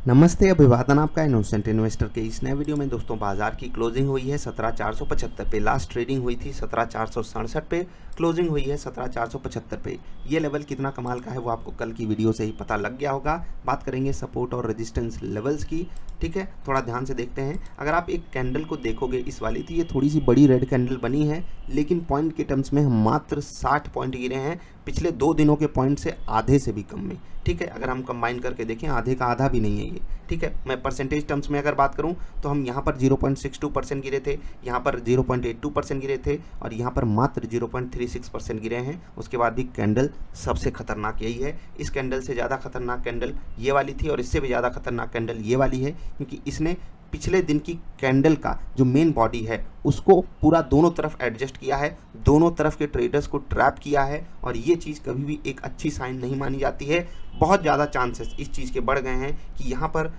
नमस्ते, अभिवादन आपका इनोसेंट इन्वेस्टर के इस नए वीडियो में। दोस्तों, बाजार की क्लोजिंग हुई है 17,475 पे, लास्ट ट्रेडिंग हुई थी 17,467 पे, क्लोजिंग हुई है 17,475 पे। ये लेवल कितना कमाल का है वो आपको कल की वीडियो से ही पता लग गया होगा। बात करेंगे सपोर्ट और रेजिस्टेंस लेवल्स की, ठीक है। थोड़ा ध्यान से देखते हैं। अगर आप एक कैंडल को देखोगे इस वाली, तो ये थोड़ी सी बड़ी रेड कैंडल बनी है, लेकिन पॉइंट के टर्म्स में हम मात्र 60 पॉइंट गिरे हैं पिछले 2 दिनों के पॉइंट से, आधे से भी कम में, ठीक है। अगर हम कंबाइन करके देखें, आधे का आधा भी नहीं है ये, ठीक है। मैं परसेंटेज टर्म्स में अगर बात करूं तो हम यहाँ पर 0.62% गिरे थे, यहाँ पर 0.82% गिरे थे, और यहाँ पर मात्र 0.36% गिरे हैं। उसके बाद भी कैंडल सबसे खतरनाक यही है। इस कैंडल से ज़्यादा खतरनाक कैंडल ये वाली थी, और इससे भी ज़्यादा खतरनाक कैंडल ये वाली है, क्योंकि इसने पिछले दिन की कैंडल का जो मेन बॉडी है उसको पूरा दोनों तरफ एडजस्ट किया है, दोनों तरफ के ट्रेडर्स को ट्रैप किया है, और ये चीज़ कभी भी एक अच्छी साइन नहीं मानी जाती है। बहुत ज़्यादा चांसेस इस चीज़ के बढ़ गए हैं कि यहाँ पर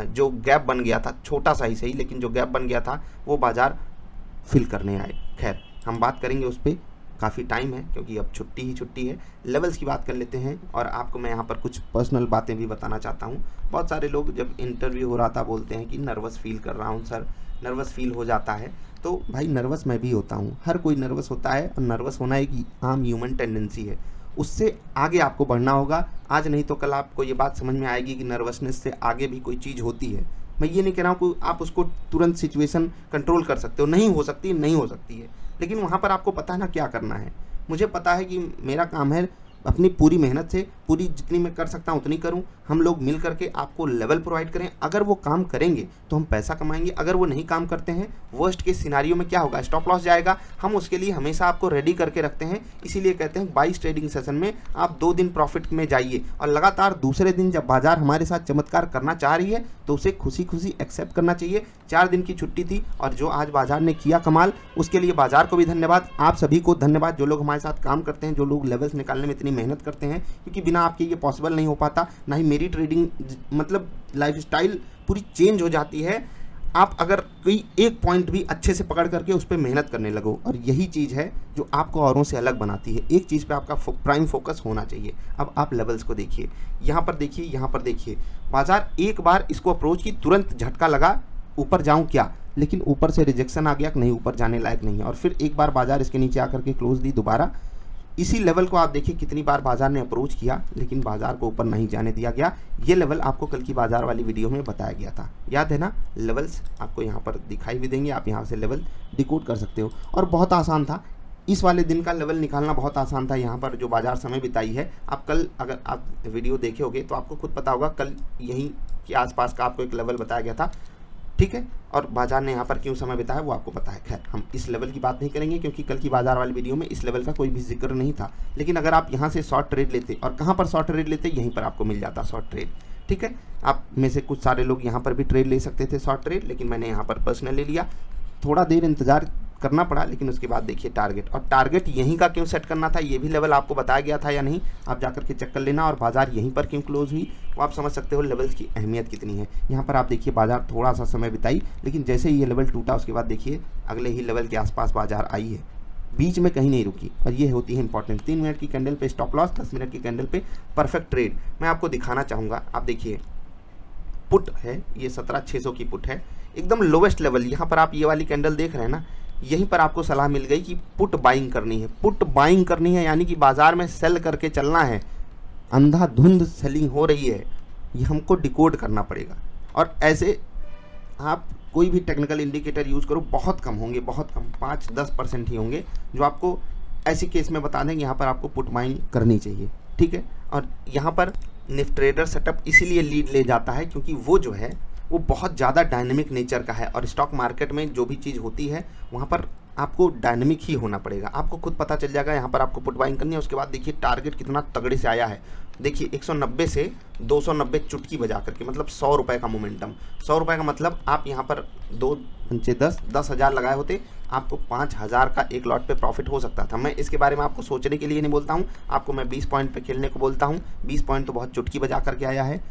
जो गैप बन गया था, छोटा सा ही सही, लेकिन जो गैप बन गया था वो बाज़ार फिल करने आए। खैर, हम बात करेंगे उस पर, काफ़ी टाइम है क्योंकि अब छुट्टी ही छुट्टी है। लेवल्स की बात कर लेते हैं, और आपको मैं यहाँ पर कुछ पर्सनल बातें भी बताना चाहता हूँ। बहुत सारे लोग जब इंटरव्यू हो रहा था बोलते हैं कि नर्वस फील कर रहा हूँ सर, नर्वस फील हो जाता है। तो भाई, नर्वस मैं भी होता हूँ, हर कोई नर्वस होता है, और नर्वस होना एक आम ह्यूमन टेंडेंसी है। उससे आगे आपको बढ़ना होगा। आज नहीं तो कल आपको ये बात समझ में आएगी कि नर्वसनेस से आगे भी कोई चीज़ होती है। मैं ये नहीं कह रहा हूँ कि आप उसको तुरंत सिचुएशन कंट्रोल कर सकते हो, नहीं हो सकती, नहीं हो सकती है, लेकिन वहाँ पर आपको पता है ना क्या करना है। मुझे पता है कि मेरा काम है अपनी पूरी मेहनत से, पूरी जितनी मैं कर सकता हूँ उतनी करूँ। हम लोग मिल करके आपको लेवल प्रोवाइड करें। अगर वो काम करेंगे तो हम पैसा कमाएंगे, अगर वो नहीं काम करते हैं, वर्स्ट के सिनारियो में क्या होगा, स्टॉप लॉस जाएगा। हम उसके लिए हमेशा आपको रेडी करके रखते हैं। इसीलिए कहते हैं 22 ट्रेडिंग सेशन में आप 2 दिन प्रॉफिट में जाइए, और लगातार दूसरे दिन जब बाजार हमारे साथ चमत्कार करना चाह रही है तो उसे खुशी खुशी एक्सेप्ट करना चाहिए। 4 दिन की छुट्टी थी, और जो आज बाजार ने किया कमाल, उसके लिए बाजार को भी धन्यवाद, आप सभी को धन्यवाद जो लोग हमारे साथ काम करते हैं, जो लोग लेवल्स निकालने में इतनी मेहनत करते हैं, क्योंकि बिना आपके ये पॉसिबल नहीं हो पाता। ना ही मेरी ट्रेडिंग, मतलब लाइफस्टाइल पूरी चेंज हो जाती है आप अगर कोई एक पॉइंट भी अच्छे से पकड़ करके उस पर मेहनत करने लगो। और यही चीज़ है जो आपको औरों से अलग बनाती है। एक चीज़ पे आपका प्राइम फोकस होना चाहिए। अब आप लेवल्स को देखिए, यहाँ पर देखिए, यहाँ पर देखिए। बाजार एक बार इसको अप्रोच की, तुरंत झटका लगा, ऊपर जाऊं क्या, लेकिन ऊपर से रिजेक्शन आ गया कि नहीं, ऊपर जाने लायक नहीं है। और फिर एक बार बाजार इसके नीचे आकर के क्लोज दी दोबारा। इसी लेवल को आप देखिए कितनी बार बाजार ने अप्रोच किया, लेकिन बाजार को ऊपर नहीं जाने दिया गया। ये लेवल आपको कल की बाजार वाली वीडियो में बताया गया था, याद है ना। लेवल्स आपको यहाँ पर दिखाई भी देंगे, आप यहाँ से लेवल डिकोड कर सकते हो। और बहुत आसान था, इस वाले दिन का लेवल निकालना बहुत आसान था। यहाँ पर जो बाजार समय बिताई है, आप कल अगर आप वीडियो देखे होगे तो आपको खुद पता होगा, कल यहीं के आसपास का आपको एक लेवल बताया गया था, ठीक है। और बाजार ने यहाँ पर क्यों समय बिताया वो आपको पता है। खैर, हम इस लेवल की बात नहीं करेंगे क्योंकि कल की बाजार वाली वीडियो में इस लेवल का कोई भी जिक्र नहीं था। लेकिन अगर आप यहाँ से शॉर्ट ट्रेड लेते, और कहाँ पर शॉर्ट ट्रेड लेते, यहीं पर आपको मिल जाता शॉर्ट ट्रेड, ठीक है। आप में से कुछ सारे लोग यहाँ पर भी ट्रेड ले सकते थे शॉर्ट ट्रेड, लेकिन मैंने यहाँ पर पर्सनली लिया। थोड़ा देर इंतजार करना पड़ा, लेकिन उसके बाद देखिए टारगेट, और टारगेट यहीं का क्यों सेट करना था, ये भी लेवल आपको बताया गया था या नहीं, आप जाकर के चेक कर लेना। और बाजार यहीं पर क्यों क्लोज हुई वो आप समझ सकते हो लेवल्स की अहमियत कितनी है। यहाँ पर आप देखिए बाजार थोड़ा सा समय बिताई, लेकिन जैसे ही ये लेवल टूटा उसके बाद देखिए अगले ही लेवल के आसपास बाजार आई है, बीच में कहीं नहीं रुकी। और ये होती है इंपॉर्टेंट। 3 मिनट की कैंडल पे स्टॉप लॉस, 10 मिनट की कैंडल पे परफेक्ट ट्रेड। मैं आपको दिखाना चाहूँगा, आप देखिए पुट है, ये 17,600 की पुट है, एकदम लोवेस्ट लेवल। यहाँ पर आप ये वाली कैंडल देख रहे हैं ना, यहीं पर आपको सलाह मिल गई कि पुट बाइंग करनी है। पुट बाइंग करनी है यानी कि बाजार में सेल करके चलना है। अंधाधुंध सेलिंग हो रही है, ये हमको डिकोड करना पड़ेगा। और ऐसे आप कोई भी टेक्निकल इंडिकेटर यूज़ करो, बहुत कम होंगे, बहुत कम, 5-10% ही होंगे जो आपको ऐसी केस में बता देंगे यहाँ पर आपको पुट बाइंग करनी चाहिए, ठीक है। और यहाँ पर निफ्ट ट्रेडर सेटअप इसीलिए लीड ले जाता है क्योंकि वो जो है वो बहुत ज़्यादा डायनेमिक नेचर का है। और स्टॉक मार्केट में जो भी चीज़ होती है वहाँ पर आपको डायनेमिक ही होना पड़ेगा। आपको खुद पता चल जाएगा। यहाँ पर आपको पुट बाइंग करनी है। उसके बाद देखिए टारगेट कितना तगड़े से आया है, देखिए 190 से 290 चुटकी बजा करके, मतलब 100 रुपये का मोमेंटम। 100 रुपये का मतलब आप यहाँ पर 2 पंचे 10,000 लगाए होते, आपको 5,000 का एक लॉट पे प्रॉफिट हो सकता था। मैं इसके बारे में आपको सोचने के लिए नहीं बोलता हूँ, आपको मैं 20 पॉइंट पे खेलने को बोलता हूँ। 20 पॉइंट तो बहुत चुटकी बजा करके आया है।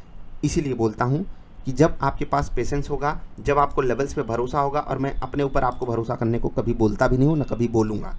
इसीलिए बोलता हूँ कि जब आपके पास पेशेंस होगा, जब आपको लेवल्स पे भरोसा होगा, और मैं अपने ऊपर आपको भरोसा करने को कभी बोलता भी नहीं हूँ, ना कभी बोलूँगा।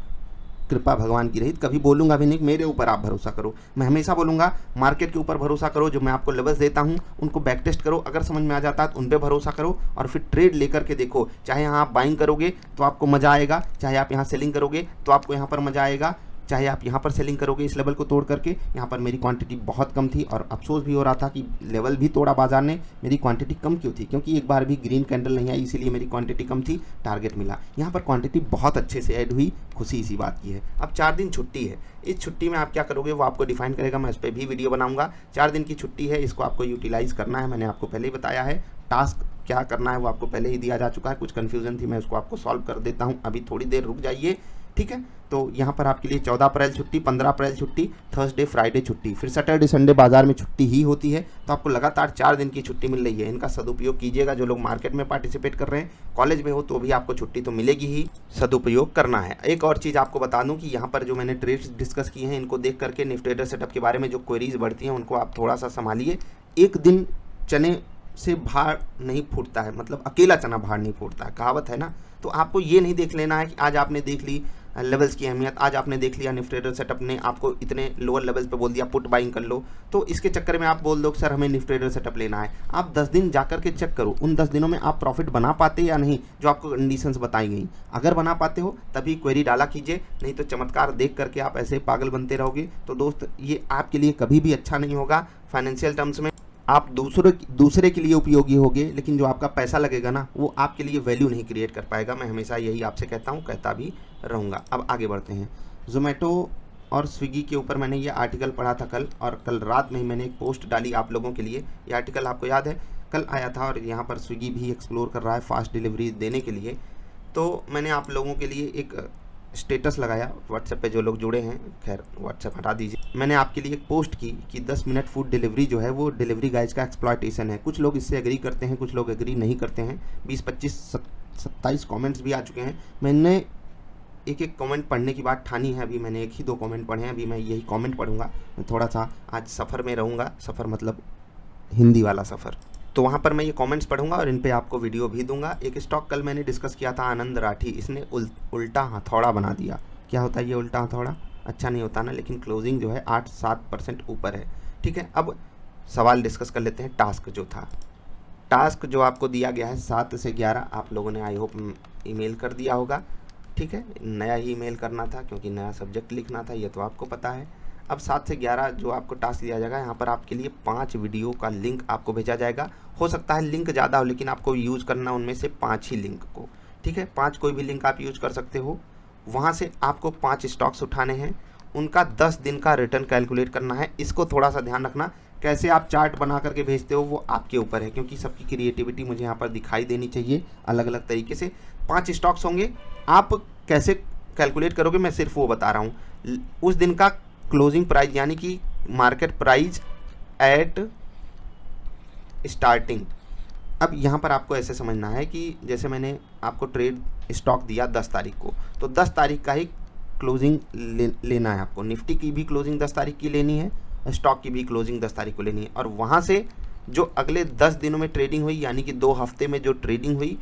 कृपा भगवान की रही, कभी बोलूँगा भी नहीं मेरे ऊपर आप भरोसा करो। मैं हमेशा बोलूँगा मार्केट के ऊपर भरोसा करो, जो मैं आपको लेवल्स देता हूँ उनको बैक टेस्ट करो, अगर समझ में आ जाता है तो उन पर भरोसा करो और फिर ट्रेड लेकर के देखो। चाहे यहाँ आप बाइंग करोगे तो आपको मज़ा आएगा, चाहे आप यहाँ सेलिंग करोगे तो आपको यहाँ पर मज़ा आएगा, चाहे आप यहाँ पर सेलिंग करोगे इस लेवल को तोड़ करके। यहाँ पर मेरी क्वांटिटी बहुत कम थी और अफसोस भी हो रहा था कि लेवल भी तोड़ा बाजार ने, मेरी क्वांटिटी कम क्यों थी, क्योंकि एक बार भी ग्रीन कैंडल नहीं आई, इसीलिए मेरी क्वांटिटी कम थी, टारगेट मिला। यहाँ पर क्वांटिटी बहुत अच्छे से ऐड हुई, खुशी इसी बात की है। अब 4 दिन छुट्टी है, इस छुट्टी में आप क्या करोगे वो आपको डिफाइन करेगा, मैं इस पर भी वीडियो बनाऊंगा। 4 दिन की छुट्टी है, इसको आपको यूटिलाइज़ करना है, मैंने आपको पहले ही बताया है। टास्क क्या करना है वो आपको पहले ही दिया जा चुका है, कुछ कन्फ्यूजन थी मैं उसको आपको सॉल्व कर देता हूँ, अभी थोड़ी देर रुक जाइए, ठीक है। तो यहाँ पर आपके लिए 14 अप्रैल छुट्टी, 15 अप्रैल छुट्टी, थर्सडे फ्राइडे छुट्टी, फिर सैटरडे संडे बाजार में छुट्टी ही होती है। तो आपको लगातार 4 दिन की छुट्टी मिल रही है, इनका सदुपयोग कीजिएगा। जो लोग मार्केट में पार्टिसिपेट कर रहे हैं, कॉलेज में हो तो भी आपको छुट्टी तो मिलेगी ही, सदुपयोग करना है। एक और चीज़ आपको बता दूँ कि यहाँ पर जो मैंने ट्रेड्स डिस्कस किए हैं, इनको देख करके निफ्टी ट्रेडर सेटअप के बारे में जो क्वेरीज बढ़ती हैं उनको आप थोड़ा सा संभालिए। एक दिन चने से भार नहीं फूटता है, मतलब अकेला चना भार नहीं फूटता है, कहावत है ना। तो आपको ये नहीं देख लेना है कि आज आपने देख ली लेवल्स की अहमियत, आज आपने देख लिया निफ्टी ट्रेडर सेटअप ने आपको इतने लोअर लेवल्स पे बोल दिया पुट बाइंग कर लो, तो इसके चक्कर में आप बोल दो कि सर हमें निफ्टी ट्रेडर सेटअप लेना है। आप 10 दिन जाकर के चेक करो, उन 10 दिनों में आप प्रॉफिट बना पाते या नहीं, जो आपको कंडीशंस बताई गई। अगर बना पाते हो तभी क्वेरी डाला कीजिए, नहीं तो चमत्कार देख करके आप ऐसे पागल बनते रहोगे तो दोस्त ये आपके लिए कभी भी अच्छा नहीं होगा। फाइनेंशियल टर्म्स में आप दूसरे के लिए उपयोगी होगे, लेकिन जो आपका पैसा लगेगा ना वो आपके लिए वैल्यू नहीं क्रिएट कर पाएगा। मैं हमेशा यही आपसे कहता हूँ, कहता भी रहूँगा। अब आगे बढ़ते हैं। जोमेटो और स्विगी के ऊपर मैंने ये आर्टिकल पढ़ा था कल, और कल रात में ही मैंने एक पोस्ट डाली आप लोगों के लिए। ये आर्टिकल आपको याद है कल आया था, और यहाँ पर स्विगी भी एक्सप्लोर कर रहा है फास्ट डिलीवरी देने के लिए। तो मैंने आप लोगों के लिए एक स्टेटस लगाया व्हाट्सएप पे, जो लोग जुड़े हैं, खैर व्हाट्सएप हटा दीजिए। मैंने आपके लिए एक पोस्ट की कि 10 मिनट फूड डिलीवरी जो है वो डिलीवरी गाइज का एक्सप्लॉयटेशन है। कुछ लोग इससे एग्री करते हैं, कुछ लोग एग्री नहीं करते हैं। 20, 25, 27 कमेंट्स भी आ चुके हैं। मैंने एक एक कमेंट पढ़ने की बात ठानी है, अभी मैंने 1 ही 2 कमेंट पढ़े हैं, अभी मैं यही कमेंट पढ़ूंगा। मैं थोड़ा सा आज सफ़र में रहूँगा, सफ़र मतलब हिंदी वाला सफ़र, तो वहाँ पर मैं ये कमेंट्स पढ़ूंगा और इन पे आपको वीडियो भी दूंगा। एक स्टॉक कल मैंने डिस्कस किया था, आनंद राठी, इसने उल्टा हथौड़ा बना दिया। क्या होता है ये उल्टा हथौड़ा? अच्छा नहीं होता ना, लेकिन क्लोजिंग जो है 8-7% ऊपर है, ठीक है। अब सवाल डिस्कस कर लेते हैं। टास्क जो था, टास्क जो आपको दिया गया है 7 से 11, आप लोगों ने आई होप ईमेल कर दिया होगा, ठीक है। नया ही ईमेल करना था क्योंकि नया सब्जेक्ट लिखना था, ये तो आपको पता है। अब 7 से 11 जो आपको टास्क दिया जाएगा, यहाँ पर आपके लिए 5 वीडियो का लिंक आपको भेजा जाएगा। हो सकता है लिंक ज़्यादा हो, लेकिन आपको यूज़ करना उनमें से 5 ही लिंक को, ठीक है। 5 कोई भी लिंक आप यूज़ कर सकते हो। वहाँ से आपको 5 स्टॉक्स उठाने हैं, उनका 10 दिन का रिटर्न कैलकुलेट करना है। इसको थोड़ा सा ध्यान रखना, कैसे आप चार्ट बना करके भेजते हो वो आपके ऊपर है, क्योंकि सबकी क्रिएटिविटी मुझे यहाँ पर दिखाई देनी चाहिए अलग अलग तरीके से। 5 स्टॉक्स होंगे, आप कैसे कैलकुलेट करोगे मैं सिर्फ वो बता रहा हूँ। उस दिन का क्लोजिंग प्राइस यानी कि मार्केट प्राइस एट स्टार्टिंग। अब यहाँ पर आपको ऐसे समझना है कि जैसे मैंने आपको ट्रेड स्टॉक दिया 10 तारीख को, तो 10 तारीख का ही क्लोजिंग लेना है आपको। निफ्टी की भी क्लोजिंग 10 तारीख की लेनी है, स्टॉक की भी क्लोजिंग 10 तारीख को लेनी है, और वहाँ से जो अगले 10 दिनों में ट्रेडिंग हुई यानी कि 2 हफ्ते में जो ट्रेडिंग हुई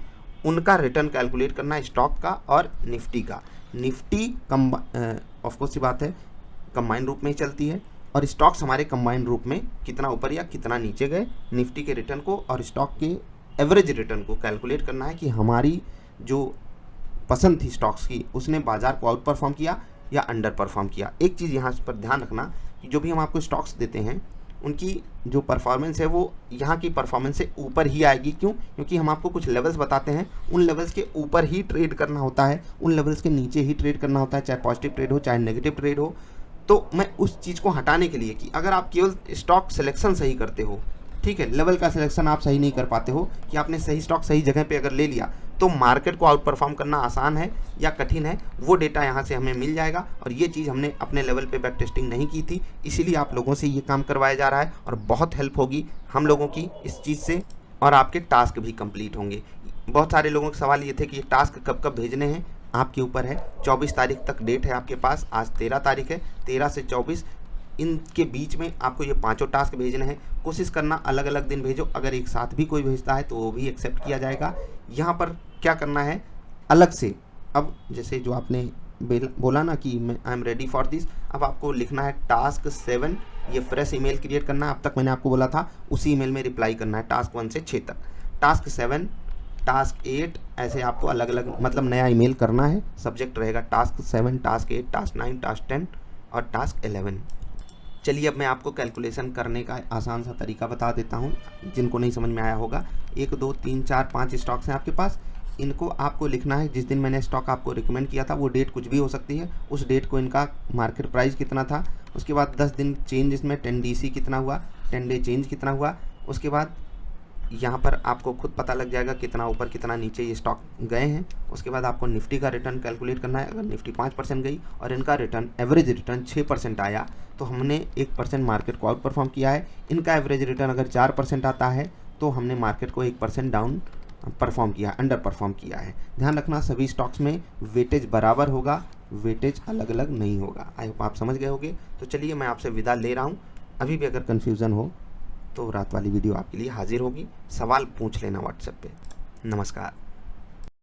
उनका रिटर्न कैलकुलेट करना है, स्टॉक का और निफ्टी का। निफ्टी ऑफकोर्स सी बात है कंबाइन रूप में ही चलती है, और स्टॉक्स हमारे कंबाइन रूप में कितना ऊपर या कितना नीचे गए, निफ्टी के रिटर्न को और स्टॉक के एवरेज रिटर्न को कैलकुलेट करना है कि हमारी जो पसंद थी स्टॉक्स की उसने बाजार को आउट परफॉर्म किया या अंडर परफॉर्म किया। एक चीज़ यहाँ पर ध्यान रखना कि जो भी हम आपको स्टॉक्स देते हैं उनकी जो परफॉर्मेंस है वो यहाँ की परफॉर्मेंस से ऊपर ही आएगी। क्यों? क्योंकि हम आपको कुछ लेवल्स बताते हैं, उन लेवल्स के ऊपर ही ट्रेड करना होता है, उन लेवल्स के नीचे ही ट्रेड करना होता है, चाहे पॉजिटिव ट्रेड हो चाहे नेगेटिव ट्रेड हो। तो मैं उस चीज़ को हटाने के लिए कि अगर आप केवल स्टॉक सिलेक्शन सही करते हो, ठीक है, लेवल का सिलेक्शन आप सही नहीं कर पाते हो कि आपने सही स्टॉक सही जगह पे अगर ले लिया तो मार्केट को आउट परफॉर्म करना आसान है या कठिन है, वो डेटा यहाँ से हमें मिल जाएगा। और ये चीज़ हमने अपने लेवल पे बैक टेस्टिंग नहीं की थी, इसीलिए आप लोगों से ये काम करवाया जा रहा है और बहुत हेल्प होगी हम लोगों की इस चीज़ से, और आपके टास्क भी कंप्लीट होंगे। बहुत सारे लोगों के सवाल ये थे कि ये टास्क कब कब भेजने हैं, आपके ऊपर है। 24 तारीख तक डेट है आपके पास, आज 13 तारीख है, 13 से 24 इनके बीच में आपको ये 5 टास्क भेजने हैं। कोशिश करना अलग अलग दिन भेजो, अगर एक साथ भी कोई भेजता है तो वो भी एक्सेप्ट किया जाएगा। यहाँ पर क्या करना है अलग से, अब जैसे जो आपने बोला ना कि I am ready for this. अब आपको लिखना है टास्क 7, ये फ्रेश ईमेल क्रिएट करना है। अब तक मैंने आपको बोला था उसी ईमेल में रिप्लाई करना है टास्क 1 से 6 तक। टास्क 7, टास्क 8, ऐसे आपको अलग अलग मतलब नया ईमेल करना है। सब्जेक्ट रहेगा टास्क 7, टास्क 8, टास्क 9, टास्क 10 और टास्क 11। चलिए अब मैं आपको कैलकुलेशन करने का आसान सा तरीका बता देता हूँ, जिनको नहीं समझ में आया होगा। 1 2 3 4 5 स्टॉक्स हैं आपके पास। इनको आपको लिखना है, जिस दिन मैंने स्टॉक आपको रिकमेंड किया था वो डेट कुछ भी हो सकती है, उस डेट को इनका मार्केट प्राइस कितना था। उसके बाद 10 दिन चेंज इसमें 10 DC कितना हुआ, 10 डे चेंज कितना हुआ। उसके बाद यहाँ पर आपको खुद पता लग जाएगा कितना ऊपर कितना नीचे ये स्टॉक गए हैं। उसके बाद आपको निफ्टी का रिटर्न कैलकुलेट करना है। अगर निफ्टी 5% गई और इनका रिटर्न एवरेज रिटर्न 6% आया तो हमने 1% मार्केट को आउट परफॉर्म किया है। इनका एवरेज रिटर्न अगर 4% आता है तो हमने मार्केट को 1% डाउन परफॉर्म किया, अंडर परफॉर्म किया है। ध्यान रखना सभी स्टॉक्स में वेटेज बराबर होगा, वेटेज अलग अलग नहीं होगा। आई होप आप समझ गए होंगे। तो चलिए मैं आपसे विदा ले रहा हूँ। अभी भी अगर कन्फ्यूज़न हो तो रात वाली वीडियो आपके लिए हाजिर होगी, सवाल पूछ लेना व्हाट्सएप पे। नमस्कार।